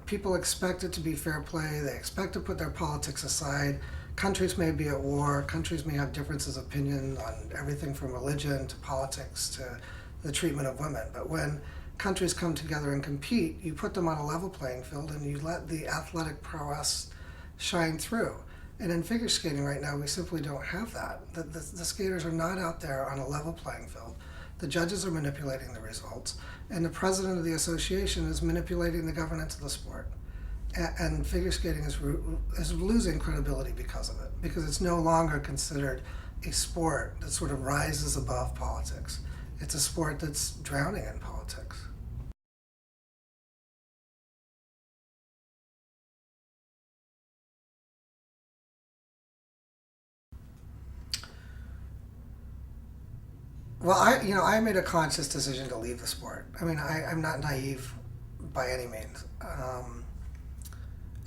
people expect it to be fair play. They expect to put their politics aside. Countries may be at war. Countries may have differences of opinion on everything from religion to politics to the treatment of women. But when countries come together and compete, you put them on a level playing field and you let the athletic prowess shine through. And in figure skating right now, we simply don't have that. The skaters are not out there on a level playing field. The judges are manipulating the results, and the president of the association is manipulating the governance of the sport. And figure skating is losing credibility because of it, because it's no longer considered a sport that sort of rises above politics. It's a sport that's drowning in politics. Well, I made a conscious decision to leave the sport. I mean, I'm not naive by any means.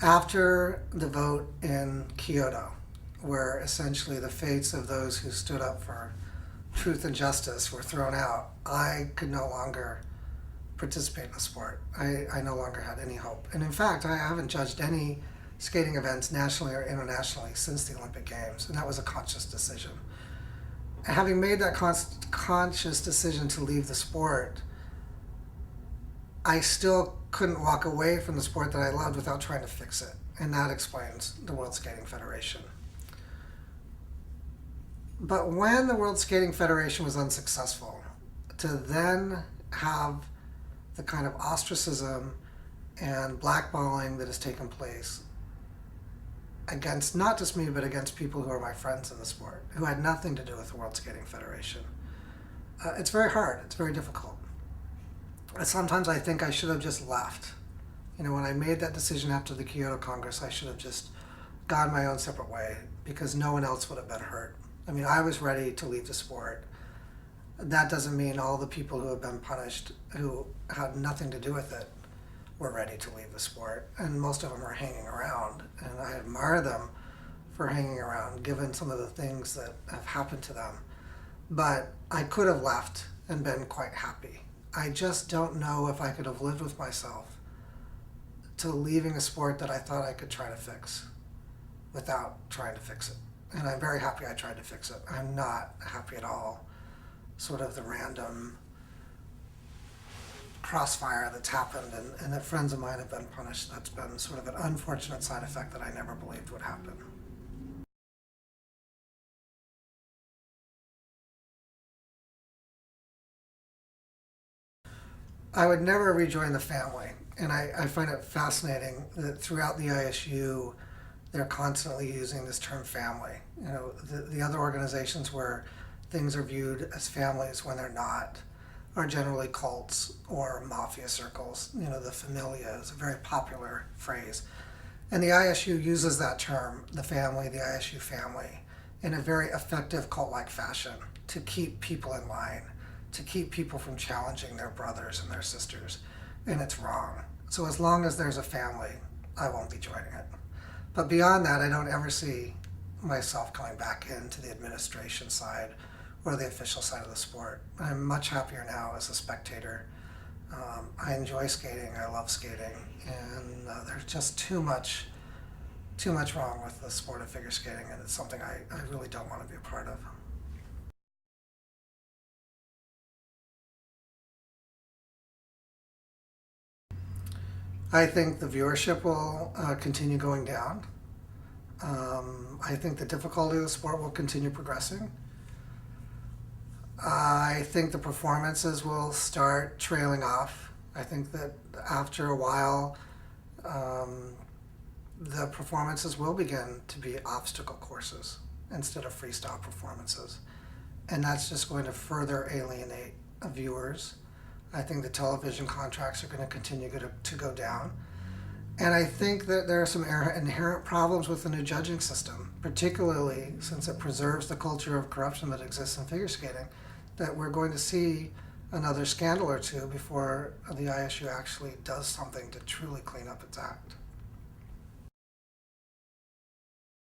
After the vote in Kyoto, where essentially the fates of those who stood up for truth and justice were thrown out, I could no longer participate in the sport. I no longer had any hope. And in fact, I haven't judged any skating events nationally or internationally since the Olympic Games, and that was a conscious decision. Having made that conscious decision to leave the sport, I still couldn't walk away from the sport that I loved without trying to fix it. And that explains the World Skating Federation. But when the World Skating Federation was unsuccessful, to then have the kind of ostracism and blackballing that has taken place against not just me, but against people who are my friends in the sport, who had nothing to do with the World Skating Federation. It's very hard. It's very difficult. Sometimes I think I should have just left. When I made that decision after the Kyoto Congress, I should have just gone my own separate way, because no one else would have been hurt. I mean, I was ready to leave the sport. That doesn't mean all the people who have been punished, who had nothing to do with it, were ready to leave the sport, and most of them are hanging around, and I admire them for hanging around given some of the things that have happened to them. But I could have left and been quite happy. I just don't know if I could have lived with myself to leaving a sport that I thought I could try to fix without trying to fix it. And I'm very happy I tried to fix it. I'm not happy at all, sort of the random crossfire that's happened and that friends of mine have been punished. That's been sort of an unfortunate side effect that I never believed would happen. I would never rejoin the family, and I find it fascinating that throughout the ISU they're constantly using this term family. The other organizations where things are viewed as families when they're not are generally cults or mafia circles. The familia is a very popular phrase. And the ISU uses that term, the family, the ISU family, in a very effective cult-like fashion to keep people in line, to keep people from challenging their brothers and their sisters. And it's wrong. So as long as there's a family, I won't be joining it. But beyond that, I don't ever see myself coming back into the administration side or the official side of the sport. I'm much happier now as a spectator. I enjoy skating, I love skating, and there's just too much wrong with the sport of figure skating, and it's something I really don't want to be a part of. I think the viewership will continue going down. I think the difficulty of the sport will continue progressing. I think the performances will start trailing off. I think that after a while, the performances will begin to be obstacle courses instead of freestyle performances. And that's just going to further alienate viewers. I think the television contracts are going to continue to go down. And I think that there are some inherent problems with the new judging system, particularly since it preserves the culture of corruption that exists in figure skating, that we're going to see another scandal or two before the ISU actually does something to truly clean up its act.